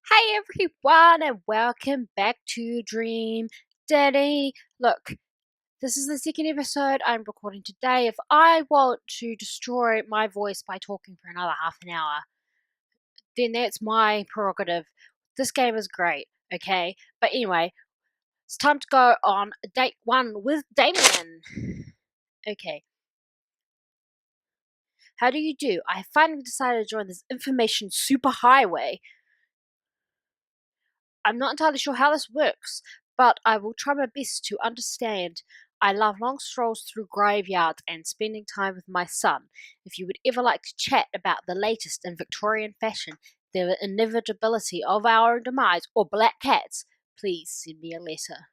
Hey everyone, and welcome back to Dream Daddy. Look, this is the second episode I'm recording today. If I want to destroy my voice by talking for another half an hour, then that's my prerogative. This game is great, okay? But anyway, it's time to go on date one with Damien. Okay. How do you do? I finally decided to join this information superhighway. I'm not entirely sure how this works, but I will try my best to understand. I love long strolls through graveyards and spending time with my son. If you would ever like to chat about the latest in Victorian fashion, the inevitability of our demise, or black cats, please send me a letter.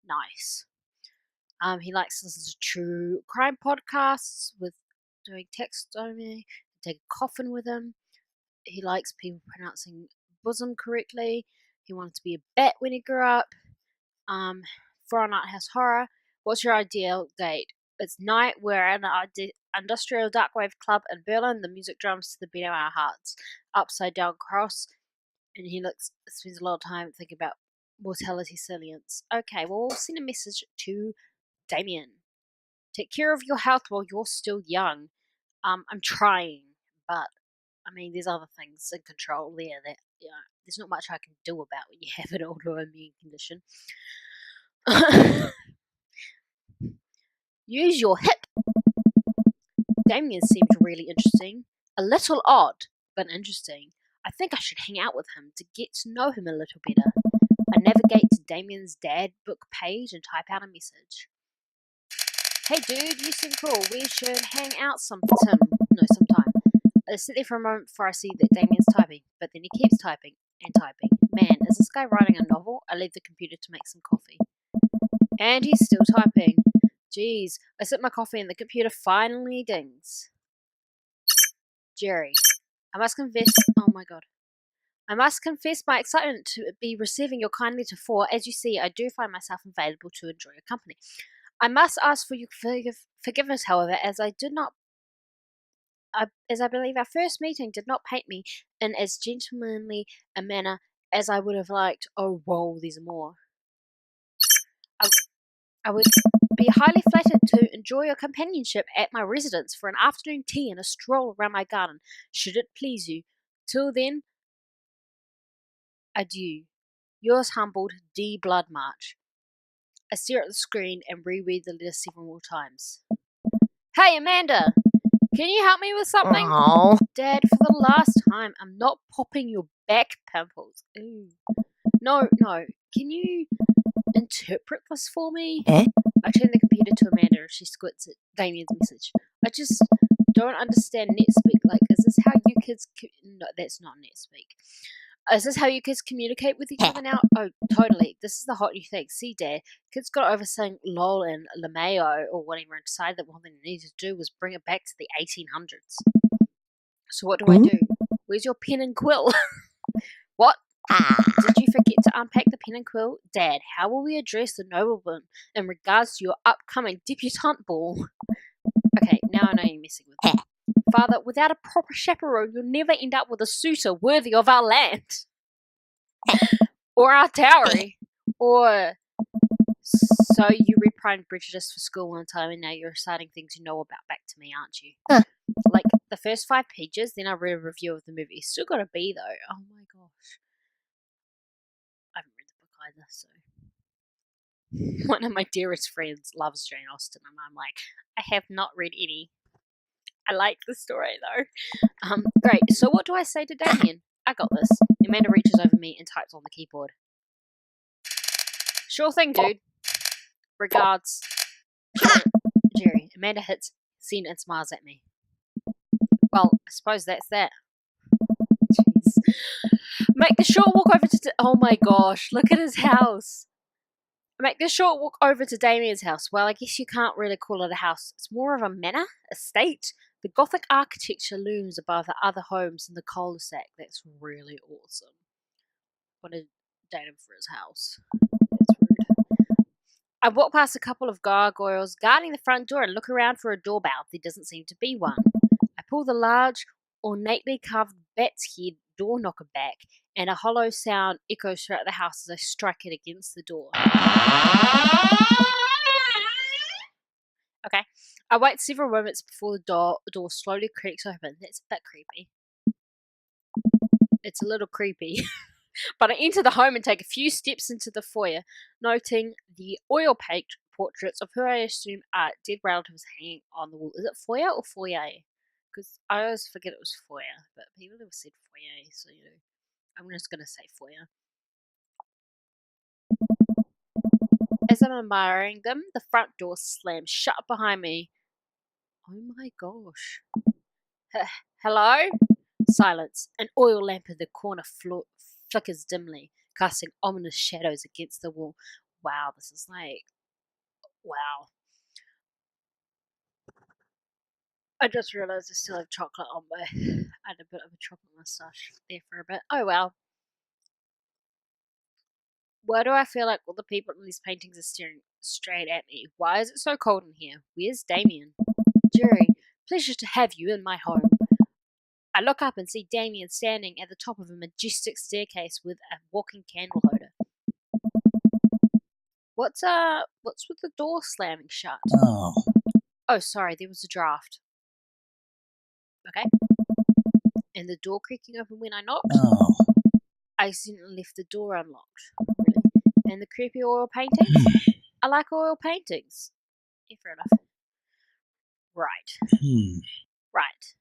Nice. He likes to listen to true crime podcasts with doing text only, take a coffin with him. He likes people pronouncing bosom correctly. He wanted to be a bat when he grew up. For an art house horror, what's your ideal date? It's night. We're at an industrial dark wave club in Berlin. The music drums to the beat of our hearts. Upside down cross, and he spends a lot of time thinking about mortality salience. Okay, well, we'll send a message to Damien. Take care of your health while you're still young. I'm trying, but I mean, there's other things in control there that there's not much I can do about when you have an autoimmune condition. Use your hip. Damien seemed really interesting. A little odd, but interesting. I think I should hang out with him to get to know him a little better. I navigate to Damien's dad book page and type out a message. Hey dude, you seem cool. We should hang out sometime. I sit there for a moment before I see that Damien's typing, but then he keeps typing and typing. Man, is this guy writing a novel? I leave the computer to make some coffee. And he's still typing. Jeez, I sip my coffee and the computer finally dings. Jerry, I must confess my excitement to be receiving your kind letter, for, as you see, I do find myself available to enjoy your company. I must ask for your forgiveness, however, as I believe our first meeting did not paint me in as gentlemanly a manner as I would have liked. Oh, whoa, there's more. I would be highly flattered to enjoy your companionship at my residence for an afternoon tea and a stroll around my garden, should it please you. Till then, adieu. Yours humbled, D. Bloodmarch. I stare at the screen and reread the letter several more times. Hey, Amanda! Can you help me with something? Aww. Dad, for the last time, I'm not popping your back pimples. Ooh. No. Can you interpret this for me? Eh? I turn the computer to Amanda and she squints at Damien's message. I just don't understand NetSpeak. Like, is this how you kids... No, that's not NetSpeak. Is this how you kids communicate with each other now? Oh, totally. This is the hot new thing. See, Dad, kids got over saying lol and LMAO or whatever and decided that one thing they needed to do was bring it back to the 1800s. So what do I do? Where's your pen and quill? What? Did you forget to unpack the pen and quill? Dad, how will we address the nobleman in regards to your upcoming debutante ball? Okay, now I know you're messing with me. Father, without a proper chaperone, you'll never end up with a suitor worthy of our land. Or our dowry. Or... So you reprimed Prejudice for school one time and now you're reciting things you know about back to me, aren't you? Huh. Like, the first 5 pages, then I read a review of the movie. It's still got a B, though. Oh my gosh. I haven't read the book either, so... One of my dearest friends loves Jane Austen, and I'm like, I have not read any. I like the story, though. Great. So what do I say to Damien? I got this. Amanda reaches over me and types on the keyboard. Sure thing, dude. Regards, Jerry. Amanda hits send and smiles at me. Well, I suppose that's that. Jeez. Make the short walk over to... Oh my gosh, look at his house. Make the short walk over to Damien's house. Well, I guess you can't really call it a house. It's more of a manor, estate. The Gothic architecture looms above the other homes in the cul-de-sac. That's really awesome. I want to date him for his house. That's rude. I walk past a couple of gargoyles guarding the front door and look around for a doorbell. There doesn't seem to be one. I pull the large ornately carved bat's head door knocker back, and a hollow sound echoes throughout the house as I strike it against the door. Okay. I wait several moments before the door slowly creaks open. That's a bit creepy. It's a little creepy. But I enter the home and take a few steps into the foyer, noting the oil paint portraits of who I assume are dead relatives hanging on the wall. Is it foyer or foyer? Because I always forget it was foyer, but people have said foyer, so I'm just going to say foyer. As I'm admiring them, the front door slams shut behind me. Oh my gosh. Hello? Silence. An oil lamp in the corner flickers dimly, casting ominous shadows against the wall. Wow, this is like... Wow. I just realised I still have chocolate on my... I had a bit of a chocolate moustache there for a bit. Oh well. Why do I feel like all the people in these paintings are staring straight at me? Why is it so cold in here? Where's Damien? Jerry, pleasure to have you in my home. I look up and see Damien standing at the top of a majestic staircase with a walking candle holder. What's with the door slamming shut? Oh, sorry, there was a draft. Okay. And the door creaking open when I knocked? I accidentally left the door unlocked. Really? And the creepy oil paintings? I like oil paintings. Yeah, fair enough. Right. Right.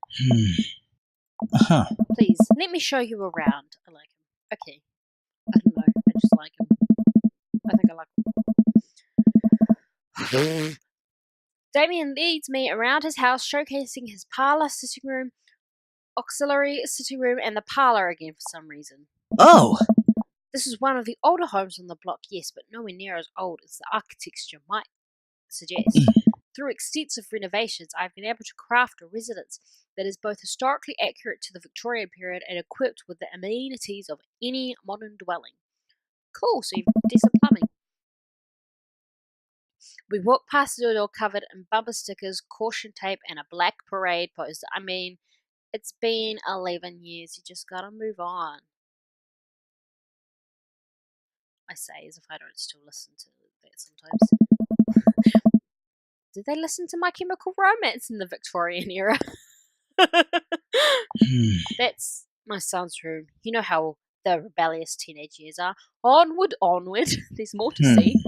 Please, let me show you around. I like him. Okay. I don't know. I just like him. I think I like him. Damien leads me around his house, showcasing his parlour, sitting room, auxiliary sitting room, and the parlour again for some reason. Oh! This is one of the older homes on the block, yes, but nowhere near as old as the architecture might suggest. Through extensive renovations, I've been able to craft a residence that is both historically accurate to the Victorian period and equipped with the amenities of any modern dwelling. Cool, so you've decent plumbing. We walk past the door covered in bumper stickers, caution tape, and a black parade poster. I mean, it's been 11 years. You just gotta move on. I say as if I don't still listen to that sometimes. Did they listen to My Chemical Romance in the Victorian era? That's my son's room. You know how the rebellious teenage years are. Onward, onward. There's more to see.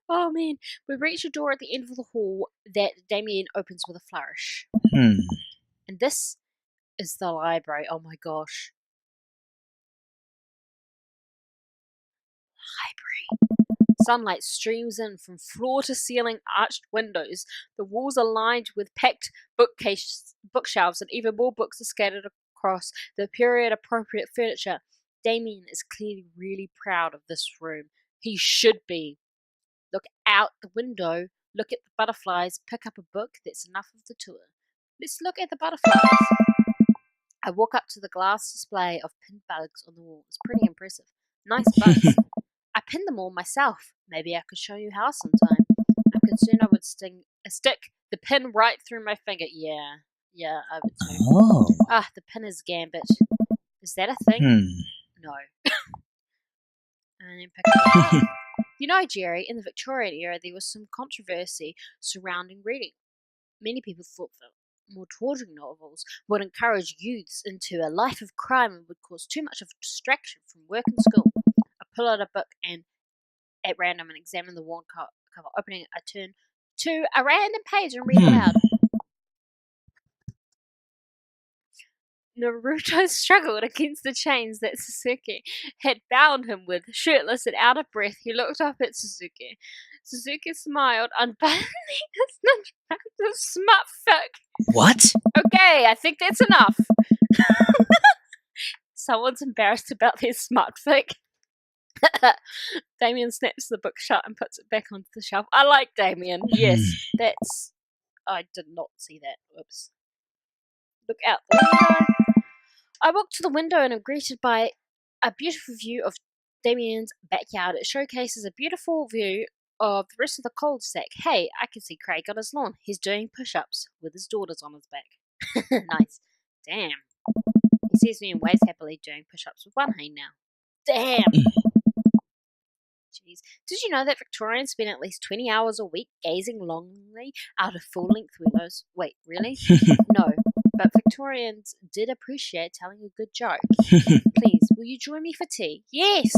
Oh man. We reach a door at the end of the hall that Damien opens with a flourish. And this is the library. Oh my gosh. Library. Sunlight streams in from floor to ceiling arched windows. The walls are lined with packed bookshelves, and even more books are scattered across the period appropriate furniture. Damien is clearly really proud of this room. He should be. Look out the window, look at the butterflies, pick up a book. That's enough of the tour. Let's look at the butterflies. I walk up to the glass display of pinned bugs on the wall. It's pretty impressive. Nice bugs. I pinned them all myself. Maybe I could show you how sometime. I'm concerned I would stick the pin right through my finger. Yeah, I would too. Oh. The pinner's gambit. Is that a thing? No. And then pick it up. You know, Jerry, in the Victorian era, there was some controversy surrounding reading. Many people thought that more torturing novels would encourage youths into a life of crime and would cause too much of a distraction from work and school. I pull out a book and at random and examine the worn cover. Opening it, I turn to a random page and read aloud. Naruto struggled against the chains that Sasuke had bound him with. Shirtless and out of breath, he looked up at Sasuke. Sasuke smiled, unbuttoning his smut fic. What? Okay, I think that's enough. Someone's embarrassed about their smut fic. Damien snaps the book shut and puts it back onto the shelf. I like Damien. Yes, that's... I did not see that. Whoops. Look out the window. I walk to the window and am greeted by a beautiful view of Damien's backyard. It showcases a beautiful view of the rest of the cul-de-sac. Hey, I can see Craig on his lawn. He's doing push-ups with his daughters on his back. Nice. Damn. He sees me and waves happily doing push-ups with one hand now. Damn. Jeez. Did you know that Victorians spend at least 20 hours a week gazing longingly out of full-length windows? Wait, really? No. But Victorians did appreciate telling a good joke. Please, will you join me for tea? Yes!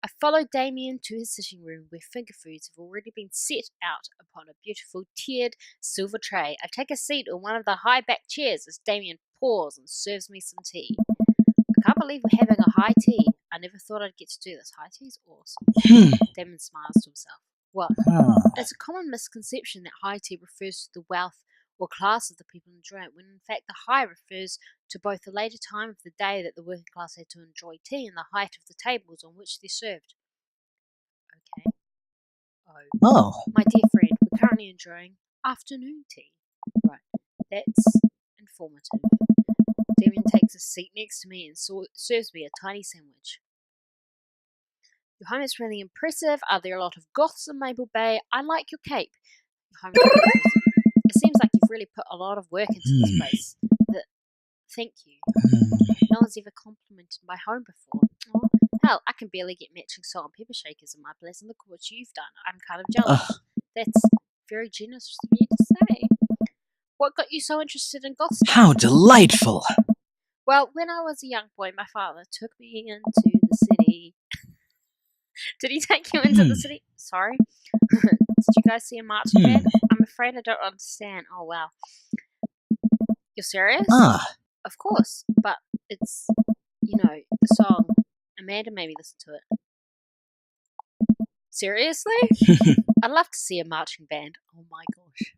I followed Damien to his sitting room where finger foods have already been set out upon a beautiful tiered silver tray. I take a seat on one of the high-backed chairs as Damien pours and serves me some tea. I can't believe we're having a high tea. I never thought I'd get to do this. High tea's awesome. Damien smiles to himself. What? It's a common misconception that high tea refers to the wealth or class of the people enjoying it, when in fact the high refers to both the later time of the day that the working class had to enjoy tea and the height of the tables on which they're served. Okay. Oh. My dear friend, we're currently enjoying afternoon tea. Right. That's informative. Damien takes a seat next to me and serves me a tiny sandwich. Your home is really impressive. Are there a lot of goths in Maple Bay? I like your cape. Your home is really impressive. It seems like you've really put a lot of work into this place. Thank you. No one's ever complimented my home before. Oh, hell, I can barely get matching salt and pepper shakers in my place, and look what you've done. I'm kind of jealous. That's very generous of you to say. What got you so interested in Goth Dad? How delightful! Well, when I was a young boy, my father took me into the city. Did he take you into the city? Sorry. Did you guys see a marching band? I'm afraid I don't understand. Oh, wow. You're serious? Of course. But it's, the song. Amanda made me listen to it. Seriously? I'd love to see a marching band. Oh my gosh.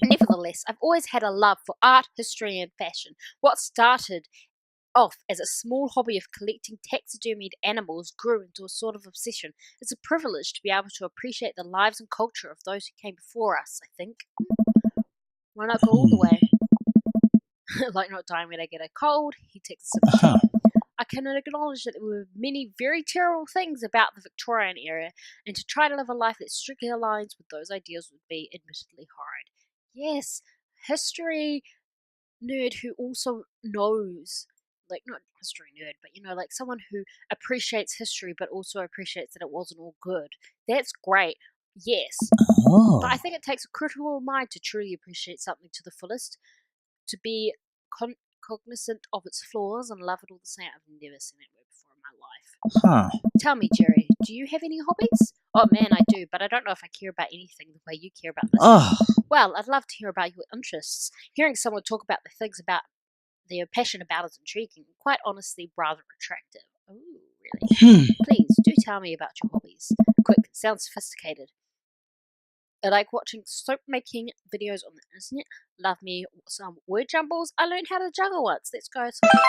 Nevertheless, I've always had a love for art, history, and fashion. What started off as a small hobby of collecting taxidermied animals grew into a sort of obsession. It's a privilege to be able to appreciate the lives and culture of those who came before us, I think. Why not go all the way? Like not dying when I get a cold, he takes a sip of tea. I can acknowledge that there were many very terrible things about the Victorian era, and to try to live a life that strictly aligns with those ideals would be admittedly hard. Yes, history nerd who also knows, like not history nerd, but like someone who appreciates history but also appreciates that it wasn't all good. That's great. Yes. But I think it takes a critical mind to truly appreciate something to the fullest, to be cognizant of its flaws and love it all the same. I've never seen that word before in my life. Tell me, Jerry, do you have any hobbies? Oh man, I do, but I don't know if I care about anything the way you care about this. Well, I'd love to hear about your interests. Hearing someone talk about the things about they're passionate about is intriguing, quite honestly rather attractive. Oh, really? Please, do tell me about your hobbies. Quick, sounds sophisticated. I like watching soap making videos on the internet. Love me some word jumbles. I learned how to juggle once. Let's go some word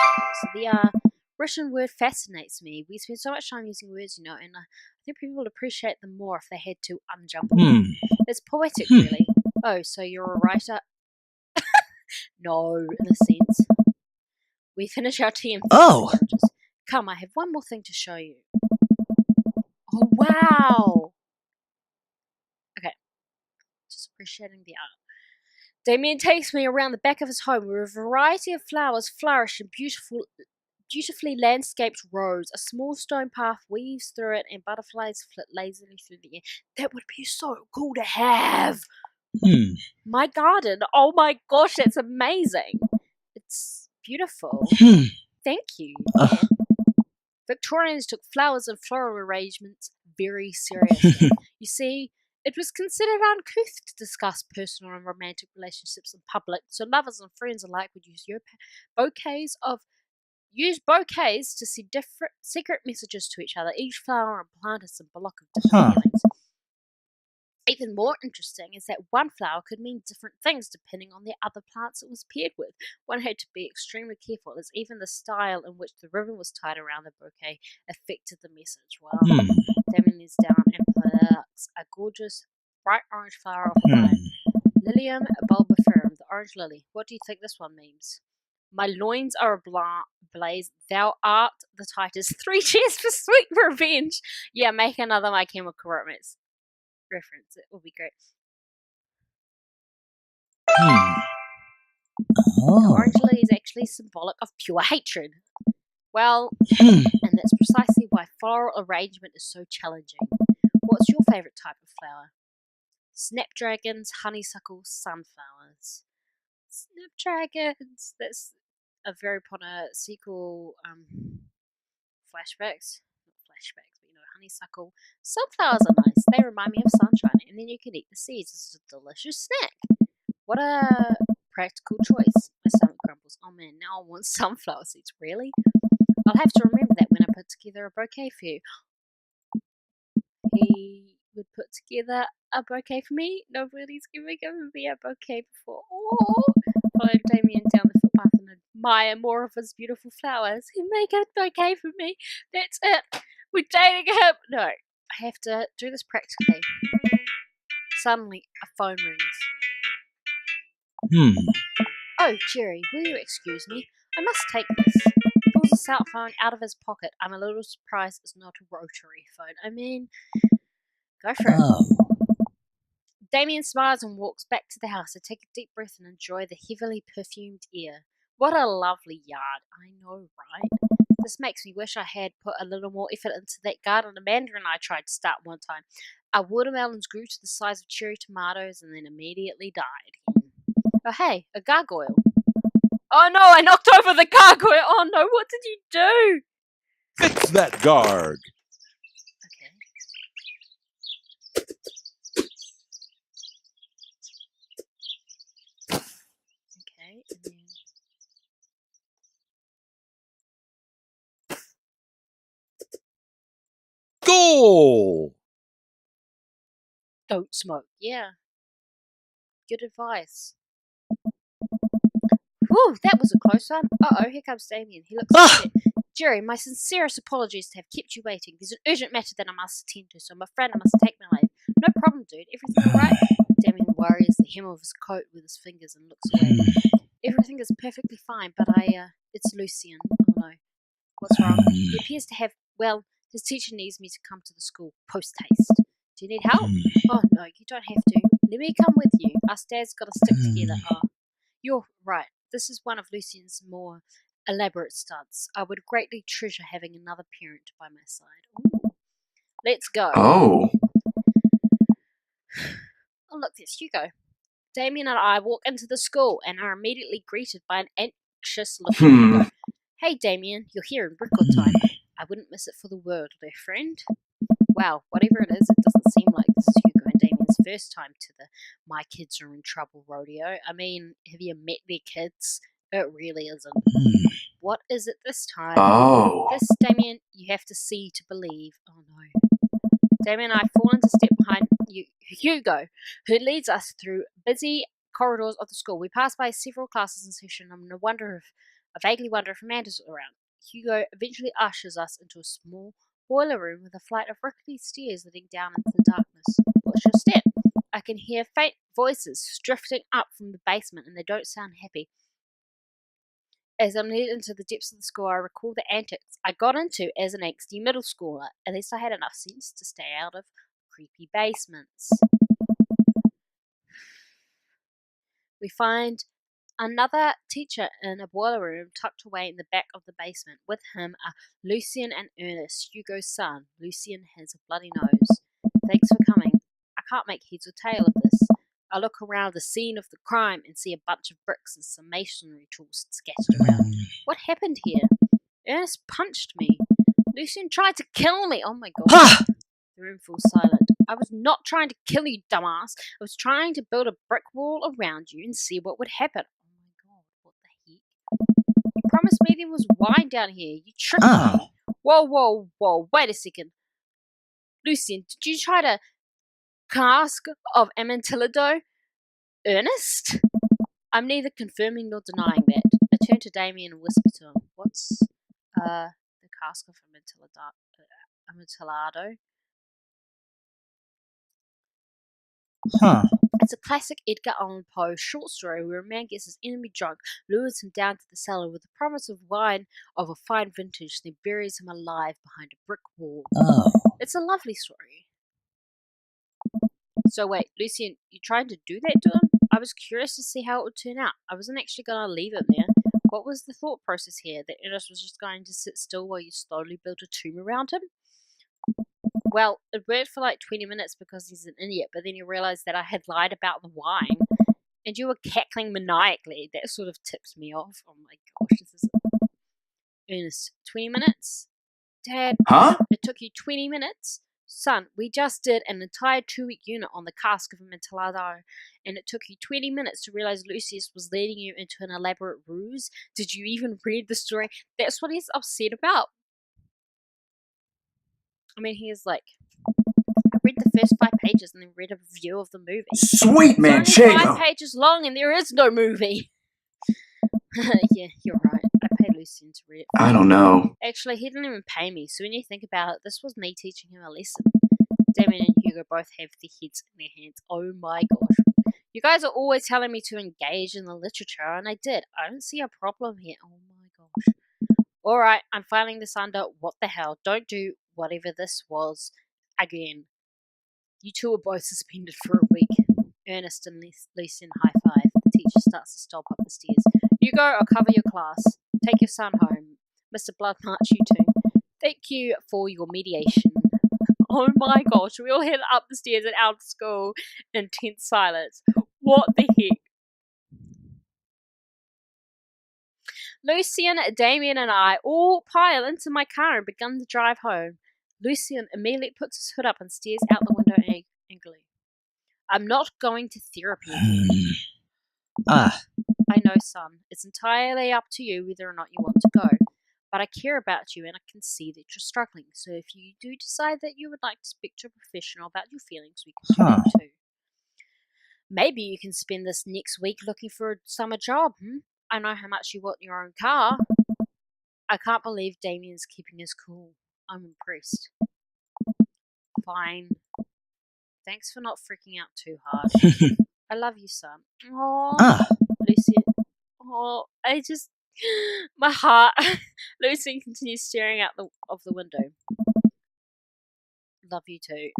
jumbles. The Russian word fascinates me. We spend so much time using words, and I think people would appreciate them more if they had to unjumble them. It's poetic, really. Oh, so you're a writer? No, in a sense. We finish our tea and languages. Come, I have one more thing to show you. Oh, wow! Okay. Just appreciating the art. Damien takes me around the back of his home where a variety of flowers flourish in beautifully landscaped rows. A small stone path weaves through it and butterflies flit lazily through the air. That would be so cool to have! My garden! Oh my gosh, that's amazing! It's beautiful. Thank you. Yeah. Victorians took flowers and floral arrangements very seriously. You see, it was considered uncouth to discuss personal and romantic relationships in public, so lovers and friends alike would use bouquets to send different secret messages to each other. Each flower and plant is symbolic of different feelings. Even more interesting is that one flower could mean different things depending on the other plants it was paired with. One had to be extremely careful, as even the style in which the ribbon was tied around the bouquet affected the message. Wow. Damien leans down and plucks a gorgeous bright orange flower off the vine. Lilium bulbiferum, the orange lily. What do you think this one means? My loins are ablaze. Thou art the Titus. 3 cheers for sweet revenge. Yeah, make another My Chemical Romance reference. It will be great. Hmm. The Oh. orange lily is actually symbolic of pure hatred. Well, Hmm. and that's precisely why floral arrangement is so challenging. What's your favourite type of flower? Snapdragons, honeysuckle, sunflowers. Snapdragons. That's a very Potter sequel. Flashbacks. Not flashbacks, but honeysuckle. Sunflowers are nice. They remind me of sunshine, and then you can eat the seeds. It's a delicious snack. What a practical choice. My stomach grumbles. Oh man, now I want sunflower seeds. Really? I'll have to remember that when I put together a bouquet for you. He would put together a bouquet for me. Nobody's given me a bouquet before. Oh, followed Damien down the footpath and admire more of his beautiful flowers. He'll make a bouquet for me. That's it. We're dating him. No, I have to do this practically. Suddenly, a phone rings. Hmm. Oh, Jerry, will you excuse me? I must take this. He pulls a cell phone out of his pocket. I'm a little surprised it's not a rotary phone. I mean, go for it. Oh. Damien smiles and walks back to the house to take a deep breath and enjoy the heavily perfumed air. What a lovely yard. I know, right? This makes me wish I had put a little more effort into that garden of mandarin I tried to start one time. Our watermelons grew to the size of cherry tomatoes and then immediately died again. Oh, hey, a gargoyle. Oh no, I knocked over the gargoyle. Oh no, what did you do? Fix that garg. Okay. Okay, and then... Goal. Don't smoke. Yeah. Good advice. Whew, that was a close one. Uh-oh, here comes Damien. He looks upset. Jerry, my sincerest apologies to have kept you waiting. There's an urgent matter that I must attend to, so I'm afraid I must take my leave. No problem, dude. Everything alright? Damien worries the hem of his coat with his fingers and looks away. Everything is perfectly fine, but it's Lucian. Oh no. What's wrong? He appears to have, well, his teacher needs me to come to the school post-haste. Do you need help? Oh no, you don't have to. Let me come with you. Us dads gotta stick together. Oh, you're right. This is one of Lucian's more elaborate stunts. I would greatly treasure having another parent by my side. Ooh. Let's go. Oh. Oh, look, there's Hugo. Damien and I walk into the school and are immediately greeted by an anxious-looking Hugo. Hey, Damien, you're here in record time. I wouldn't miss it for the world, dear friend. Wow, whatever it is, it doesn't seem like this is Hugo and Damien's first time to the My Kids Are in Trouble rodeo. I mean, have you met their kids? It really isn't. What is it this time? Oh. This, Damien, you have to see to believe. Oh no. Damien and I fall into step behind Hugo, who leads us through busy corridors of the school. We pass by several classes in session and I vaguely wonder if Amanda's around. Hugo eventually ushers us into a small boiler room with a flight of rickety stairs leading down into the darkness. What's your step? I can hear faint voices drifting up from the basement and they don't sound happy. As I'm led into the depths of the school, I recall the antics I got into as an angsty middle schooler. At least I had enough sense to stay out of creepy basements. We find another teacher in a boiler room tucked away in the back of the basement. With him are Lucian and Ernest, Hugo's son. Lucian has a bloody nose. Thanks for coming. I can't make heads or tail of this. I look around the scene of the crime and see a bunch of bricks and some masonry tools scattered around. What happened here? Ernest punched me. Lucian tried to kill me. Oh my god. The room falls silent. I was not trying to kill you, dumbass. I was trying to build a brick wall around you and see what would happen. Oh my god, what the heck? You promised me there was wine down here. You tricked me. Whoa. Wait a second. Lucian, did you try to cask of Amontillado? Ernest? I'm neither confirming nor denying that. I turn to Damien and whisper to him, what's the cask of Amontillado? Huh. It's a classic Edgar Allan Poe short story where a man gets his enemy drunk, lures him down to the cellar with the promise of wine of a fine vintage, then buries him alive behind a brick wall. Oh. It's a lovely story. So wait, Lucian, you trying to do that to him? I was curious to see how it would turn out. I wasn't actually going to leave it there. What was the thought process here? That Ernest was just going to sit still while you slowly built a tomb around him? Well, it worked for like 20 minutes because he's an idiot, but then you realised that I had lied about the wine, and you were cackling maniacally. That sort of tips me off. Oh my gosh, this is... Ernest, 20 minutes? Dad, Huh? it took you 20 minutes? Son, we just did an entire 2-week unit on the cask of Amontillado, and it took you 20 minutes to realize Lucius was leading you into an elaborate ruse? Did you even read the story? That's what he's upset about. I mean, he is like, I read the first 5 pages and then read a review of the movie. Sweet man, It's only 5 Chago. pages long and there is no movie. Yeah, you're right. I paid Lucian to read it. I don't know. Actually, he didn't even pay me, so when you think about it, this was me teaching him a lesson. Damien and Hugo both have their heads in their hands. Oh my gosh. You guys are always telling me to engage in the literature, and I did. I don't see a problem here. Oh my gosh. Alright, I'm filing this under what the hell. Don't do whatever this was again. You two are both suspended for a week. Ernest and Lucian high five. The teacher starts to stomp up the stairs. Hugo, I'll cover your class. Take your son home. Mr. Bloodmarch, you too. Thank you for your mediation. Oh my gosh, we all head up the stairs and out of school in tense silence. What the heck? Lucian, Damien, and I all pile into my car and begin to drive home. Lucian immediately puts his hood up and stares out the window angrily. I'm not going to therapy again. I know, son. It's entirely up to you whether or not you want to go. But I care about you and I can see that you're struggling. So if you do decide that you would like to speak to a professional about your feelings, we can do that too. Maybe you can spend this next week looking for a summer job. I know how much you want your own car. I can't believe Damien's keeping his cool. I'm impressed. Fine. Thanks for not freaking out too hard. I love you, son. Aww. Lucian. Oh, I just... My heart. Lucian continues staring out of the window. Love you too.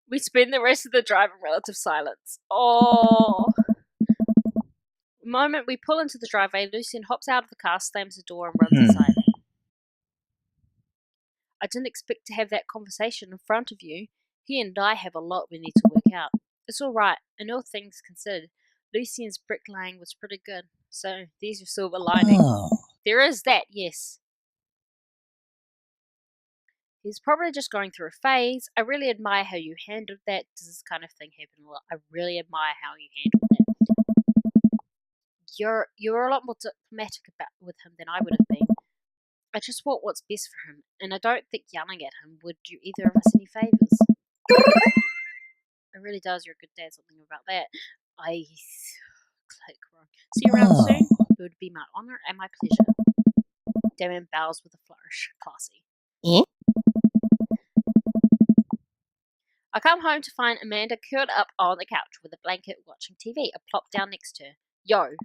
We spend the rest of the drive in relative silence. Oh. The moment we pull into the driveway, Lucian hops out of the car, slams the door, and runs inside. I didn't expect to have that conversation in front of you. He and I have a lot we need to work out. It's alright, and all things considered, Lucian's bricklaying was pretty good, so there's your silver lining. There is that, yes. He's probably just going through a phase. I really admire how you handled that. Does this kind of thing happen a lot? I really admire how you handled that. You're a lot more diplomatic with him than I would have been. I just want what's best for him, and I don't think yelling at him would do either of us any favours. It really does. You're a good dad. Something about that. I click wrong. See you around soon. It would be my honour and my pleasure. Damien bows with a flourish. Classy. I come home to find Amanda curled up on the couch with a blanket watching TV. I plop down next to her. Yo,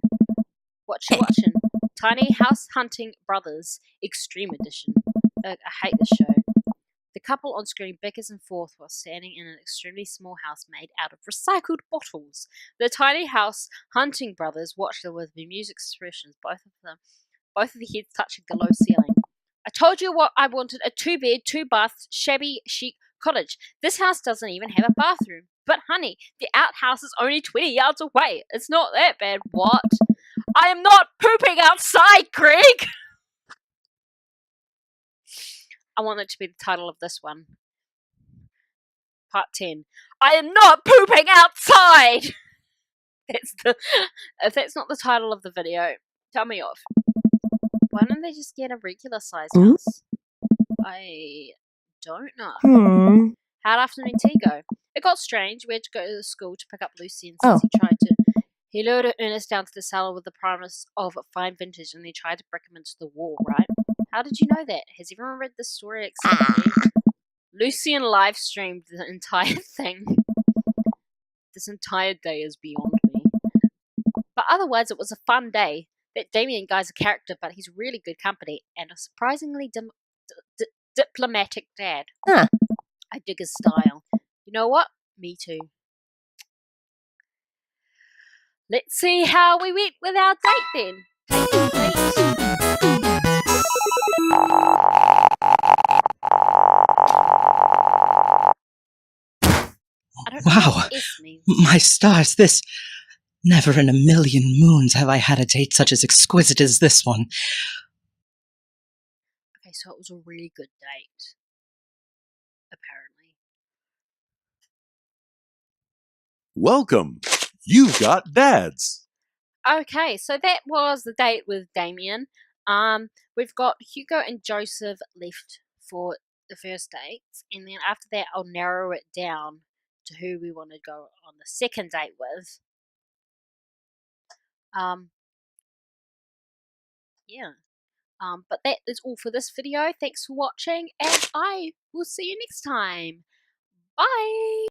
what you watching? Tiny House Hunting Brothers Extreme Edition. I hate this show. The couple on screen bickers and forth while standing in an extremely small house made out of recycled bottles. The Tiny House Hunting Brothers watch them with bemused expressions, both of the heads touching the low ceiling. I told you what I wanted, a 2-bed, 2-bath, shabby chic cottage. This house doesn't even have a bathroom. But honey, the outhouse is only 20 yards away. It's not that bad. What? I am not pooping outside, Greg! I want it to be the title of this one. Part 10. I am not pooping outside! If that's not the title of the video, tell me off. Why don't they just get a regular sized house? I don't know. How'd afternoon tea go? It got strange. We had to go to the school to pick up Lucian since he lured Ernest down to the cellar with the promise of fine vintage and he tried to brick him into the wall, right? How did you know that? Has everyone read this story except me? Lucian live streamed the entire thing. This entire day is beyond me. But otherwise, it was a fun day. That Damien guy's a character, but he's really good company and a surprisingly diplomatic dad. I dig his style. You know what? Me too. let's see how we went with our date then. I don't know Wow. what S means. My stars, this... Never in a million moons have I had a date such as exquisite as this one. Okay, so it was a really good date. Apparently. Welcome. You've got dads. Okay, so that was the date with Damien. We've got Hugo and Joseph left for the first date, and then after that, I'll narrow it down to who we want to go on the second date with. Yeah. But that is all for this video. Thanks for watching, and I will see you next time. Bye!